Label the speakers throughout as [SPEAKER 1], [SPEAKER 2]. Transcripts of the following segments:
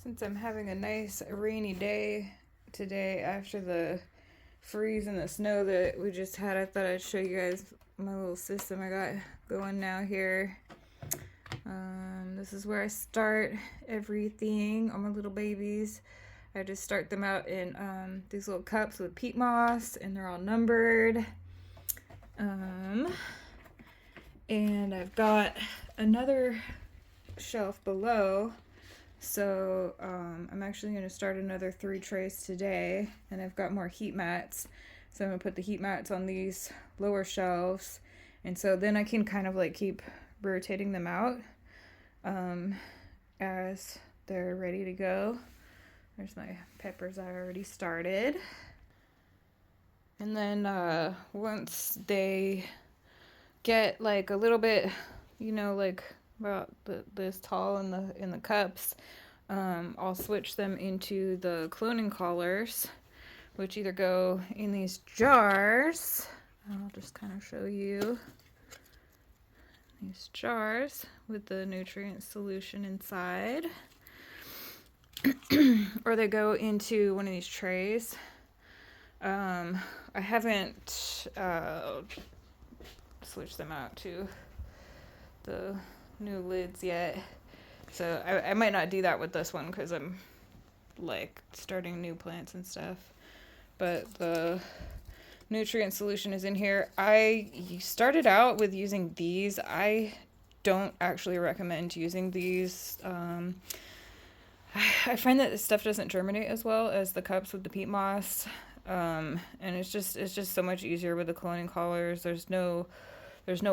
[SPEAKER 1] Since I'm having a nice rainy day today after the freeze and the snow that we just had, I thought I'd show you guys my little system I got going now here. This is where I start everything, all my little babies. I just start them out in these little cups with peat moss, and they're all numbered. And I've got another shelf below. So I'm actually going to start another 3 trays today, and I've got more heat mats. So I'm going to put the heat mats on these lower shelves, and so then I can kind of like keep rotating them out as they're ready to go. There's my peppers I already started. And then once they get like a little bit, you know, like about this tall in the cups, I'll switch them into the cloning collars, which either go in these jars. I'll just kind of show you these jars with the nutrient solution inside, or they go into one of these trays. I haven't switched them out to the new lids yet, so I might not do that with this one because I'm like starting new plants and stuff, but the nutrient solution is in here. I started out with using these. I don't actually recommend using these. I find that this stuff doesn't germinate as well as the cups with the peat moss, and it's just so much easier with the cloning collars. There's no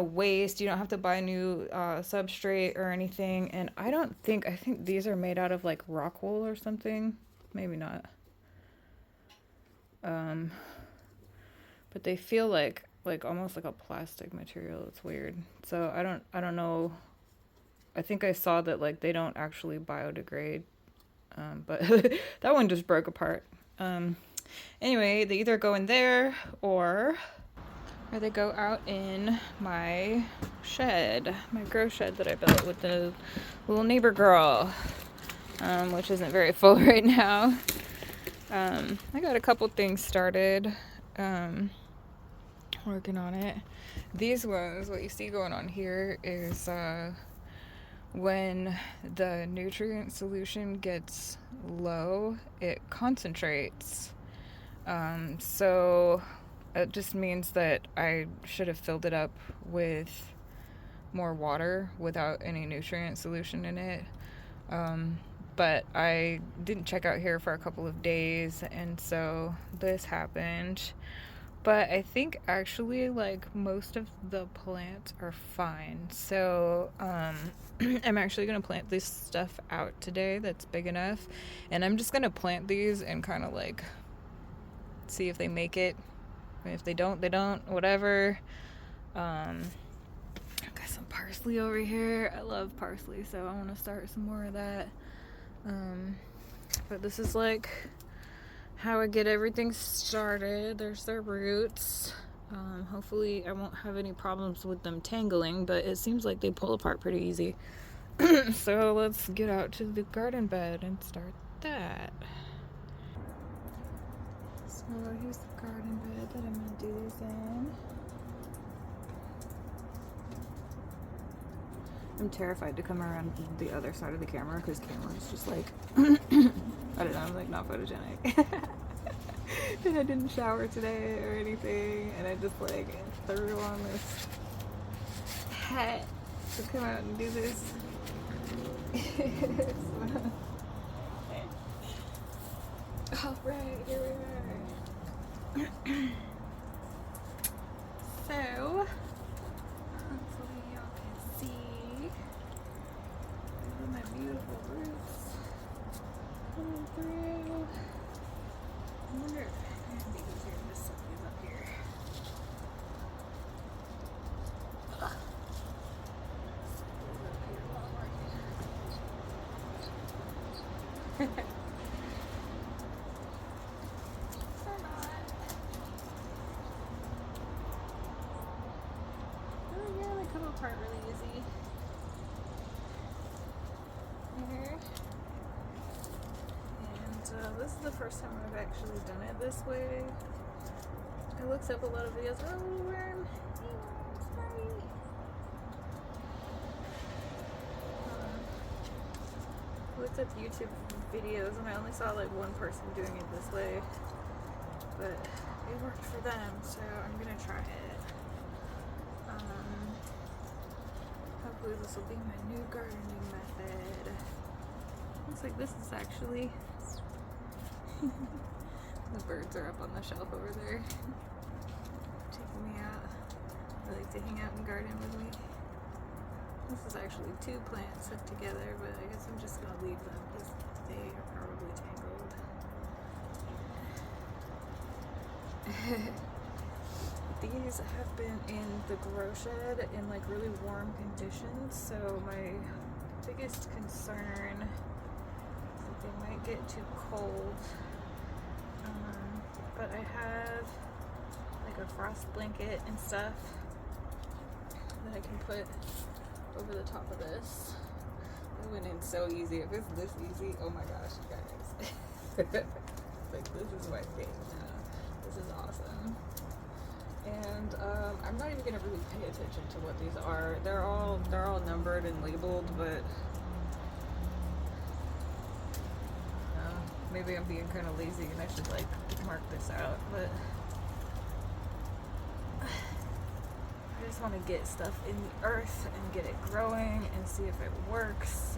[SPEAKER 1] waste. You don't have to buy new substrate or anything. And I think these are made out of like rock wool or something. Maybe not. But they feel like almost like a plastic material. It's weird. So I don't know. I think I saw that like they don't actually biodegrade. But that one just broke apart. Anyway, they either go in there or they go out in my shed, my grow shed that I built with the little neighbor girl, which isn't very full right now. I got a couple things started, working on it. These ones, what you see going on here is when the nutrient solution gets low, it concentrates. So it just means that I should have filled it up with more water without any nutrient solution in it. But I didn't check out here for a couple of days, and so this happened. But I think actually like most of the plants are fine. So I'm actually going to plant this stuff out today that's big enough, and I'm just going to plant these and kind of like see if they make it. If they don't, they don't, whatever. I've got some parsley over here. I love parsley, so I want to start some more of that. But this is like how I get everything started. There's their roots. Hopefully I won't have any problems with them tangling, but it seems like they pull apart pretty easy. So let's get out to the garden bed and start that. So here's the garden bed that I'm going to do this in. I'm terrified to come around the other side of the camera because camera's just like, I don't know, I'm like not photogenic. And I didn't shower today or anything, and I just like threw on this hat to come out and do this. Alright, here we are. So, hopefully y'all can see my beautiful roots coming through. I wonder if I have these here. Just set these up here. Oh yeah, they come apart really easy. Here. This is the first time I've actually done it this way. I looked up a lot of videos. Oh, little worm. Hey, worm, sorry. I looked up YouTube videos and I only saw like one person doing it this way. But it worked for them, so I'm gonna try it. Hopefully this will be my new gardening method. Looks like this is actually the birds are up on the shelf over there taking me out. They like to hang out and garden with me. This is actually 2 plants set together, but I guess I'm just gonna leave them because they are probably tangled. These have been in the grow shed in like really warm conditions, so my biggest concern is that they might get too cold. But I have like a frost blanket and stuff that I can put over the top of this. It went in so easy. If it's this easy, oh my gosh, you guys. Like, this is my thing now. This is awesome. And I'm not even gonna really pay attention to what these are. They're all numbered and labeled, but maybe I'm being kind of lazy and I should like mark this out. But I just want to get stuff in the earth and get it growing and see if it works,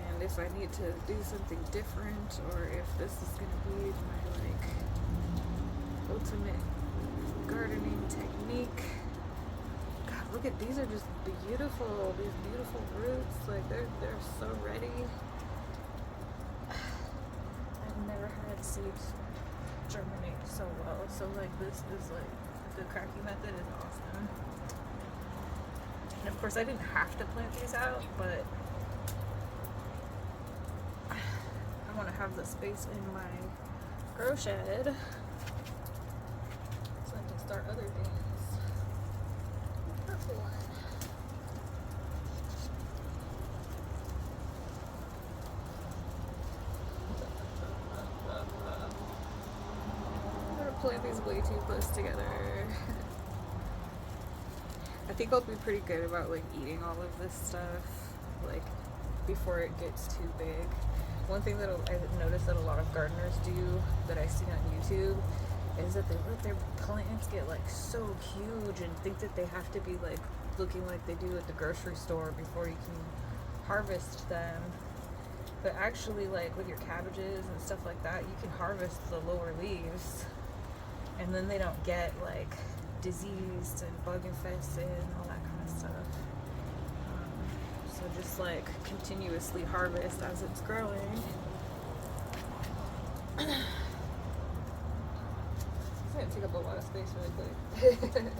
[SPEAKER 1] and if I need to do something different, or if this is gonna be my like ultimate gardening technique. God, look at these, are just beautiful. These beautiful roots, like they're so ready. I've never had seeds germinate so well. So like this is like the Kratky method is awesome. And of course I didn't have to plant these out, but I want to have the space in my grow shed start other things. Purple one. I'm gonna plant these way too close together. I think I'll be pretty good about like eating all of this stuff like before it gets too big. One thing that I've noticed that a lot of gardeners do that I see on YouTube is that they let their plants get like so huge and think that they have to be like looking like they do at the grocery store before you can harvest them. But actually, like with your cabbages and stuff like that, you can harvest the lower leaves and then they don't get like diseased and bug infested and all that kind of stuff. So just like continuously harvest as it's growing. It's gonna take up a lot of space really quick. Okay.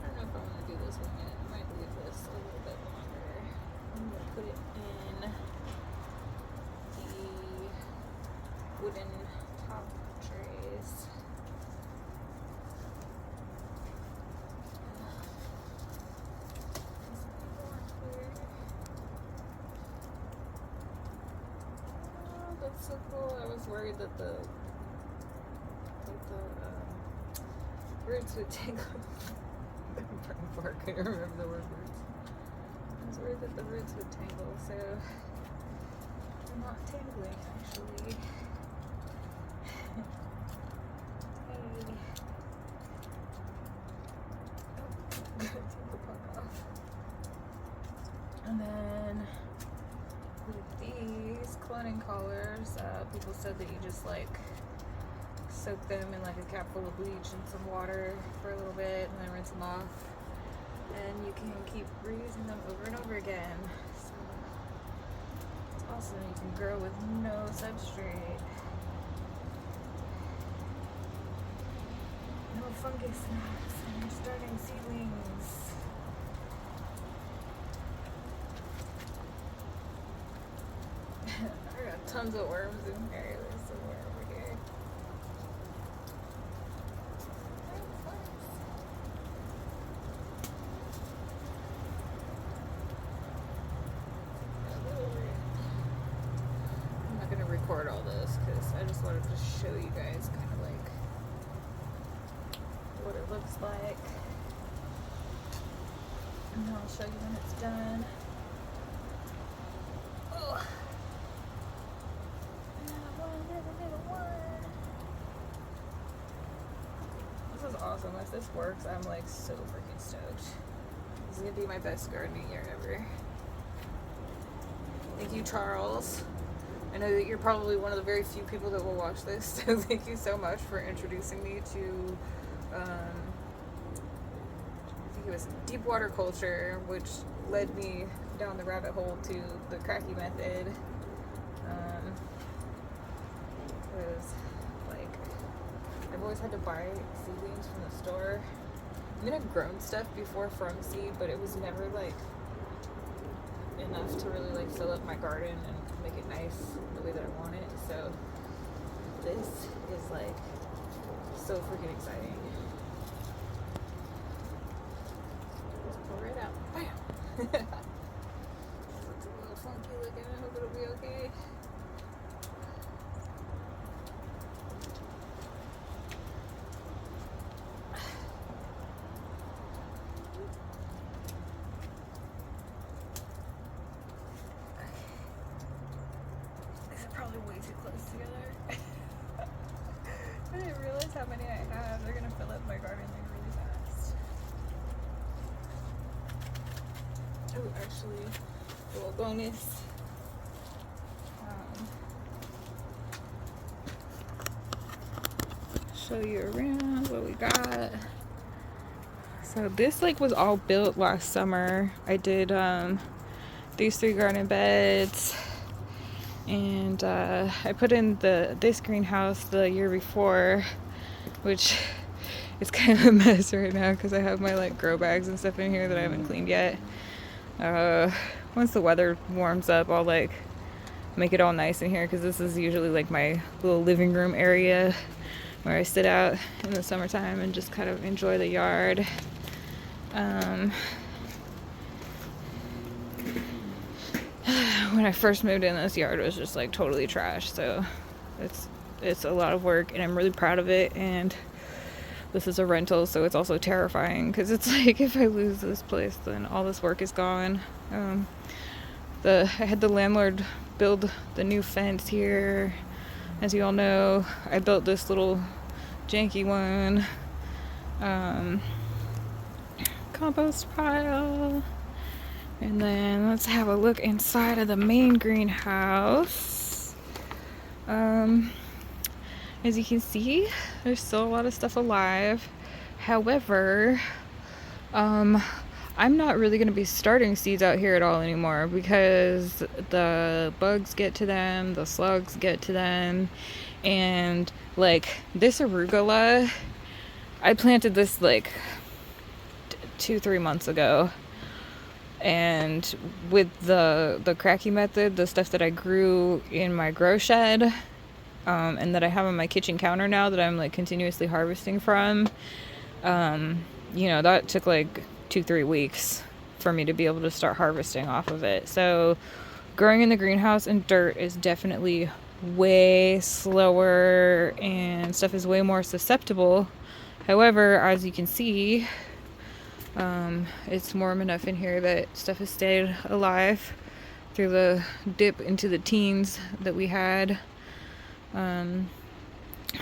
[SPEAKER 1] I don't know if I want to do this one yet. I might leave this a little bit longer. I'm gonna put it in the wooden top trays. That's so cool. I was worried that the roots would tangle. I couldn't remember the word roots. I was worried that the roots would tangle, so they're not tangling actually. Hey. Oh, take the pot off. And then with these cloning collars, people said that you just like soak them in like a cap full of bleach and some water for a little bit and then rinse them off, and you can keep reusing them over and over again. So it's awesome. You can grow with no substrate, no fungus gnats, and you're starting seedlings. I got tons of worms in here. There's some more over here. just show you guys kind of like what it looks like. And then I'll show you when it's done. Oh. This is awesome. If this works, I'm like so freaking stoked. This is gonna be my best gardening year ever. Thank you, Charles. I know that you're probably one of the very few people that will watch this, so thank you so much for introducing me to I think it was deep water culture, which led me down the rabbit hole to the Kratky method. Because like I've always had to buy seedlings from the store. I mean, I've grown stuff before from seed, but it was never like enough to really like fill up my garden and make it nice the way that I want it. So this is like so freaking exciting. Just pour it out. Bam! Looks a little funky looking. I hope it'll be okay. Way too close together. I didn't realize how many I have. They're gonna fill up my garden like really fast. Oh, actually, a little bonus. Show you around what we got. So this like was all built last summer. I did these 3 garden beds. And I put in this greenhouse the year before, which is kind of a mess right now because I have my like grow bags and stuff in here that I haven't cleaned yet. Once the weather warms up, I'll like make it all nice in here because this is usually like my little living room area where I sit out in the summertime and just kind of enjoy the yard. When I first moved in, this yard was just like totally trash, so it's a lot of work and I'm really proud of it. And this is a rental, so it's also terrifying because it's like if I lose this place then all this work is gone. I had the landlord build the new fence here. As you all know, I built this little janky one compost pile. And then let's have a look inside of the main greenhouse. As you can see, there's still a lot of stuff alive. However, I'm not really going to be starting seeds out here at all anymore because the bugs get to them, the slugs get to them, and like this arugula, I planted this like 2-3 months ago. And with the Kratky method, the stuff that I grew in my grow shed, and that I have on my kitchen counter now that I'm like continuously harvesting from, you know, that took like 2-3 weeks for me to be able to start harvesting off of it. So growing in the greenhouse in dirt is definitely way slower and stuff is way more susceptible. However, as you can see, it's warm enough in here that stuff has stayed alive through the dip into the teens that we had.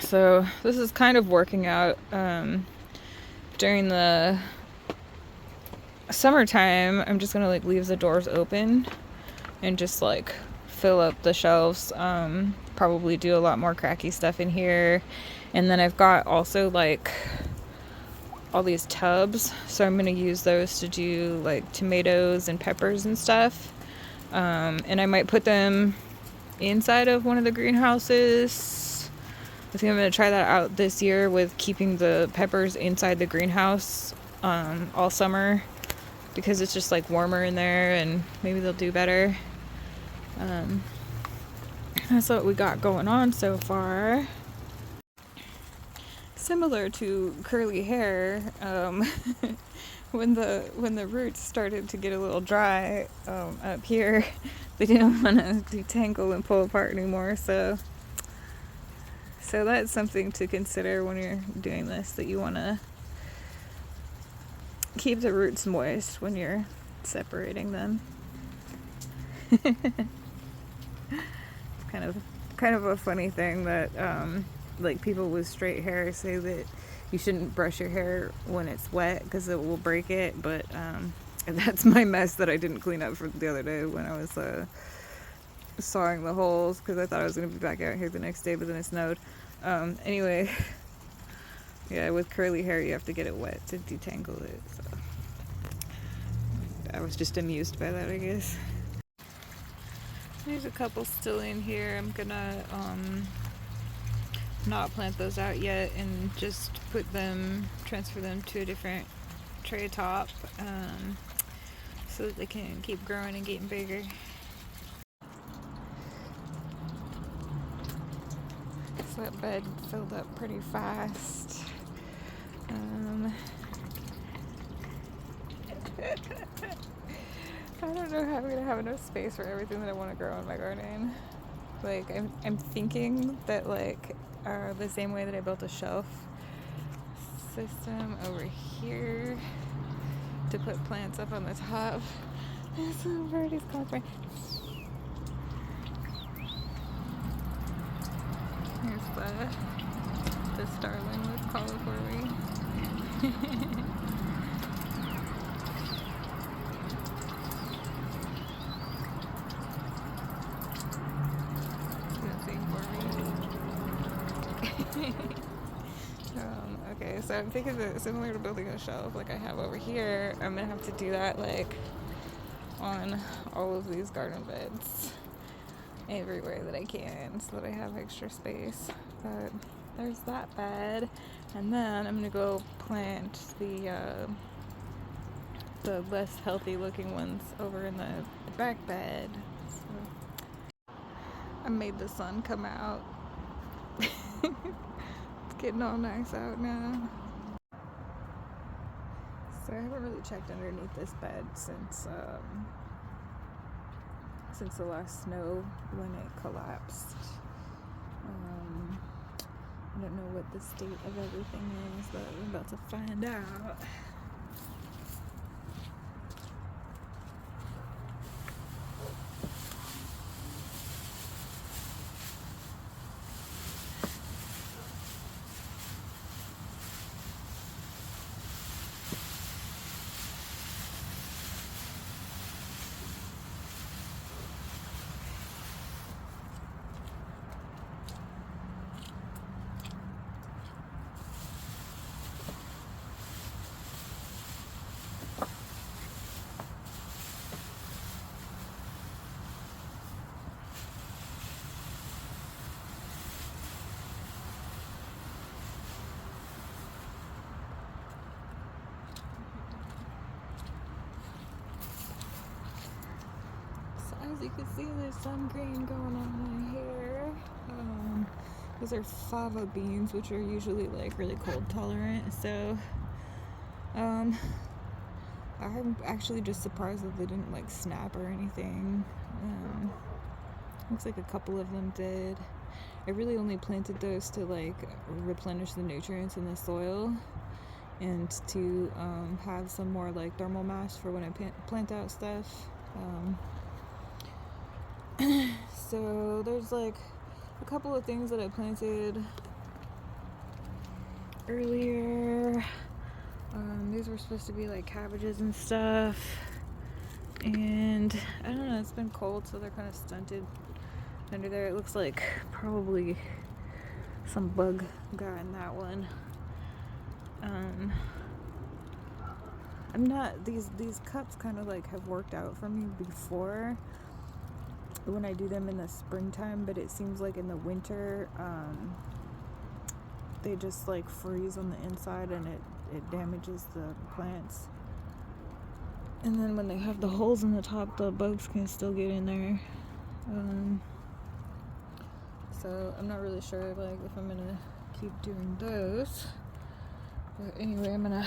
[SPEAKER 1] So this is kind of working out. During the summertime, I'm just gonna like leave the doors open and just like fill up the shelves. Probably do a lot more Kratky stuff in here. And then I've got also like all these tubs, so I'm going to use those to do like tomatoes and peppers and stuff, and I might put them inside of one of the greenhouses. I think I'm going to try that out this year with keeping the peppers inside the greenhouse all summer because it's just like warmer in there and maybe they'll do better. That's what we got going on so far. Similar to curly hair, when the roots started to get a little dry up here, they didn't want to detangle and pull apart anymore, so So that's something to consider when you're doing this, that you want to keep the roots moist when you're separating them. It's kind of a funny thing that like people with straight hair say that you shouldn't brush your hair when it's wet because it will break it, but that's my mess that I didn't clean up for the other day when I was sawing the holes, because I thought I was going to be back out here the next day, but then it snowed. Anyway, yeah, with curly hair you have to get it wet to detangle it, so I was just amused by that, I guess. There's a couple still in here. I'm gonna not plant those out yet and just transfer them to a different tray top, so that they can keep growing and getting bigger. So that bed filled up pretty fast. I don't know how I'm gonna have enough space for everything that I want to grow in my garden. Like, I'm thinking that, like, the same way that I built a shelf system over here to put plants up on the top. There's some birdies calling for me. Here's the starling was calling for me. Okay, so I'm thinking that similar to building a shelf like I have over here, I'm gonna have to do that like on all of these garden beds everywhere that I can, so that I have extra space. But there's that bed, and then I'm gonna go plant the less healthy looking ones over in the back bed. So I made the sun come out. It's getting all nice out now. So I haven't really checked underneath this bed since the last snow when it collapsed. I don't know what the state of everything is, but we're about to find out. As you can see, there's some green going on here. These are fava beans, which are usually like really cold tolerant, so I'm actually just surprised that they didn't like snap or anything. Looks like a couple of them did. I really only planted those to like replenish the nutrients in the soil and to have some more like thermal mass for when I plant out stuff. So there's like a couple of things that I planted earlier. These were supposed to be like cabbages and stuff, and I don't know, it's been cold, so they're kind of stunted under there. It looks like probably some bug got in that one. I'm not, these cups kind of like have worked out for me before when I do them in the springtime, but it seems like in the winter they just like freeze on the inside and it damages the plants. And then when they have the holes in the top, the bugs can still get in there. So I'm not really sure like if I'm gonna keep doing those, but anyway, I'm gonna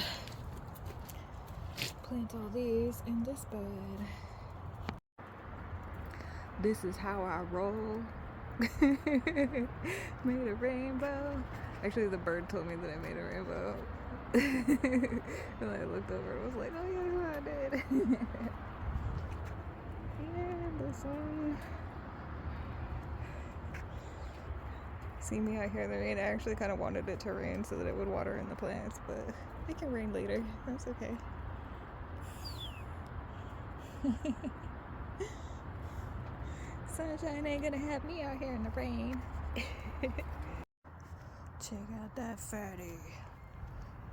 [SPEAKER 1] plant all these in this bed. This is how I roll. Made a rainbow. Actually, the bird told me that I made a rainbow. And I looked over and was like, oh yeah, I did. Yeah, the sun. See me out here in the rain. I actually kind of wanted it to rain so that it would water in the plants, but it can rain later. That's okay. Sunshine ain't gonna have me out here in the rain. Check out that fatty.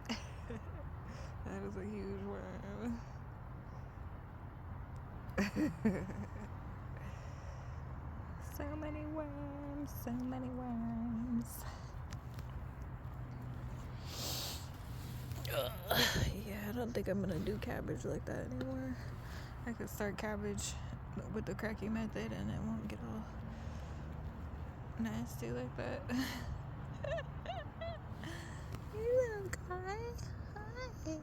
[SPEAKER 1] That is a huge worm. So many worms, so many worms. Yeah, I don't think I'm gonna do cabbage like that anymore. I could start cabbage with the Kratky method and it won't get all nasty like that. You little guy. Hi.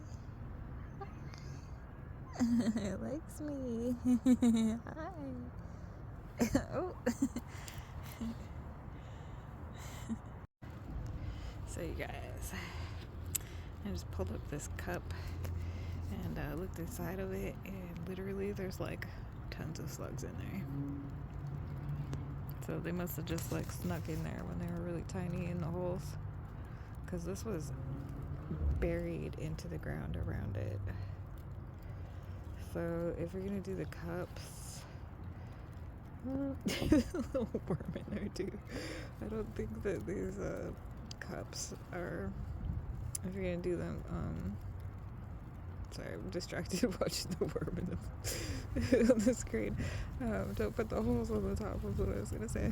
[SPEAKER 1] It likes me. Hi. Oh. So you guys, I just pulled up this cup and looked inside of it, and literally there's like tons of slugs in there. So they must have just like snuck in there when they were really tiny in the holes, because this was buried into the ground around it. So if you're gonna do the cups, there's a little worm in there too. I don't think that these cups are, if you're gonna do them, sorry, I'm distracted watching the worm in on the screen. Don't put the holes on the top, was what I was gonna say.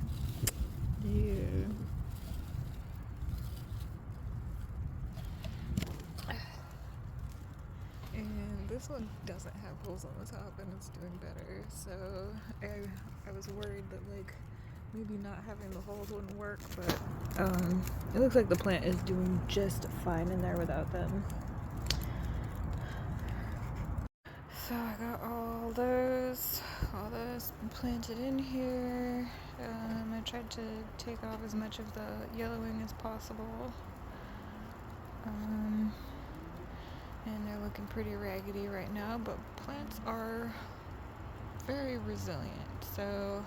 [SPEAKER 1] Yeah. And this one doesn't have holes on the top and it's doing better. So I was worried that like maybe not having the holes wouldn't work, but it looks like the plant is doing just fine in there without them. So I got all those planted in here. I tried to take off as much of the yellowing as possible. And they're looking pretty raggedy right now, but plants are very resilient, so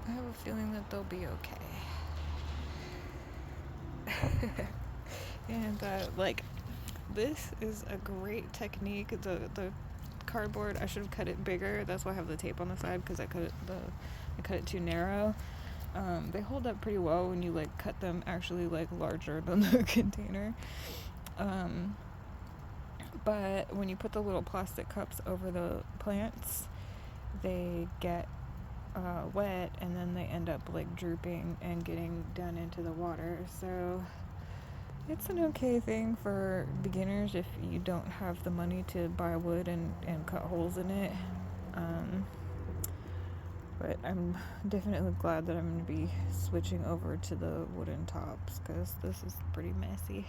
[SPEAKER 1] I have a feeling that they'll be okay. And like, this is a great technique. The cardboard, I should have cut it bigger. That's why I have the tape on the side, because I cut it too narrow. They hold up pretty well when you like cut them actually like larger than the container. But when you put the little plastic cups over the plants, they get wet, and then they end up like drooping and getting down into the water. So it's an okay thing for beginners if you don't have the money to buy wood and cut holes in it. But I'm definitely glad that I'm going to be switching over to the wooden tops, because this is pretty messy.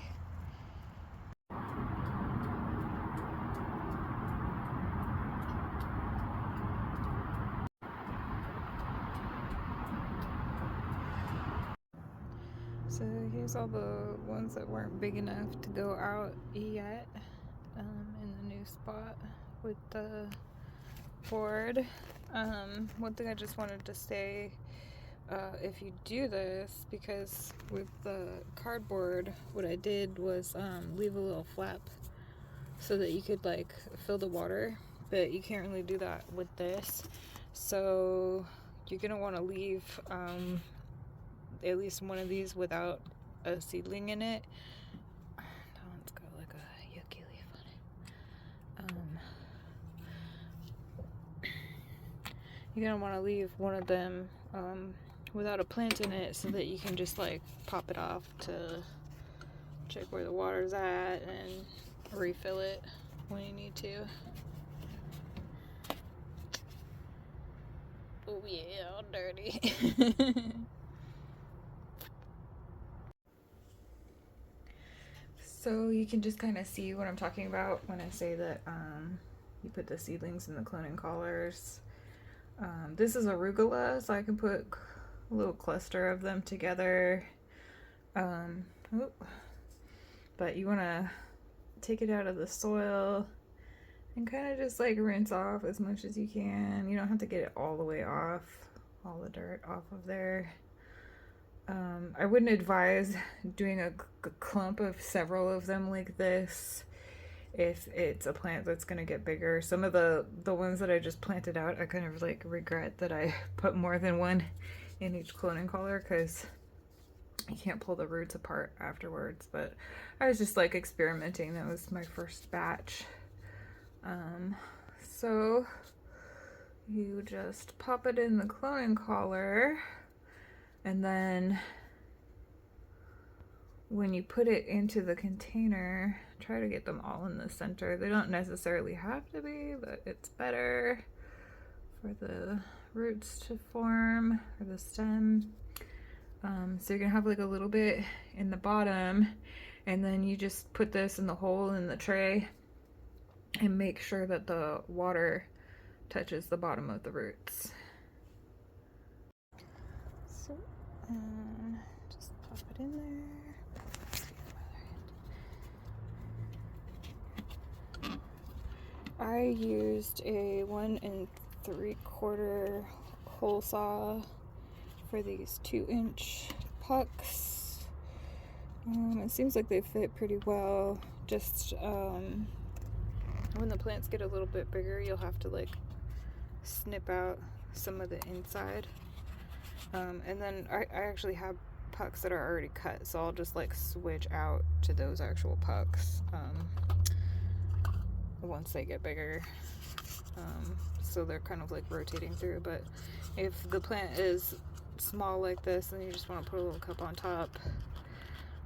[SPEAKER 1] So here's all the ones that weren't big enough to go out yet, in the new spot with the board. One thing I just wanted to say, if you do this, because with the cardboard, what I did was leave a little flap so that you could like fill the water, but you can't really do that with this. So you're gonna want to leave at least one of these without a seedling in it. That one's got like a yucky leaf on it. You're gonna want to leave one of them without a plant in it, so that you can just like pop it off to check where the water's at and refill it when you need to. Oh yeah, all dirty. So you can just kind of see what I'm talking about when I say that you put the seedlings in the cloning collars. This is arugula, so I can put a little cluster of them together. But you want to take it out of the soil and kind of just like rinse off as much as you can. You don't have to get it all the way off, all the dirt off of there. I wouldn't advise doing a clump of several of them like this if it's a plant that's going to get bigger. Some of the ones that I just planted out, I kind of like regret that I put more than one in each cloning collar because you can't pull the roots apart afterwards. But I was just like experimenting. That was my first batch. So you just pop it in the cloning collar, and then when you put it into the container, try to get them all in the center. They don't necessarily have to be, but it's better for the roots to form, or the stem. So you're gonna have like a little bit in the bottom, and then you just put this in the hole in the tray and make sure that the water touches the bottom of the roots. So just pop it in there. I used a 1 3/4 hole saw for these 2-inch pucks. It seems like they fit pretty well. Just when the plants get a little bit bigger, you'll have to like snip out some of the inside. And then I actually have pucks that are already cut, so I'll just like switch out to those actual pucks once they get bigger. So they're kind of like rotating through. But if the plant is small like this, then you just want to put a little cup on top.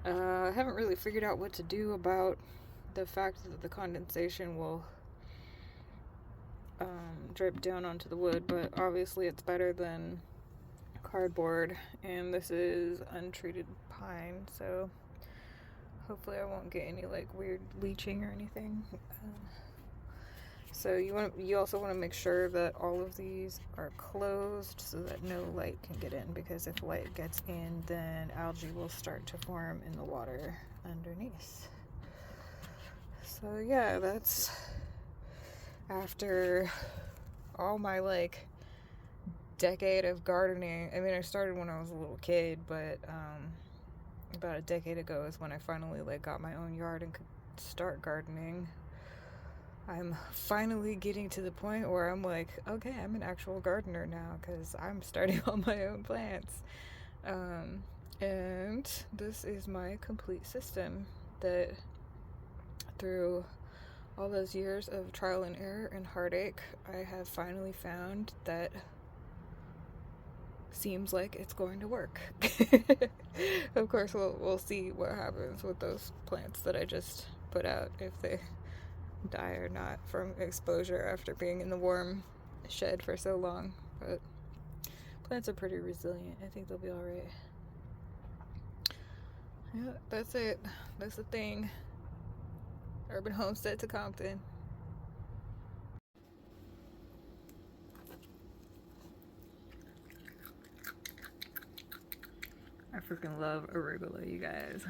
[SPEAKER 1] I haven't really figured out what to do about the fact that the condensation will drip down onto the wood, but obviously it's better than cardboard, and this is untreated pine, so hopefully I won't get any like weird leaching or anything. So you also want to make sure that all of these are closed so that no light can get in, because if light gets in, then algae will start to form in the water underneath. So yeah, that's after all my like decade of gardening. I mean, I started when I was a little kid, but about a decade ago is when I finally like got my own yard and could start gardening. I'm finally getting to the point where I'm like, okay, I'm an actual gardener now because I'm starting all my own plants. And this is my complete system that through all those years of trial and error and heartache, I have finally found that seems like it's going to work. Of course, we'll see what happens with those plants that I just put out, if they die or not from exposure after being in the warm shed for so long. But plants are pretty resilient. I think they'll be alright. Yeah, that's it. That's the thing. Urban homestead to Compton. I freaking love arugula, you guys.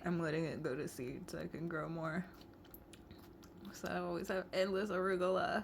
[SPEAKER 1] I'm letting it go to seed so I can grow more. So I always have endless arugula.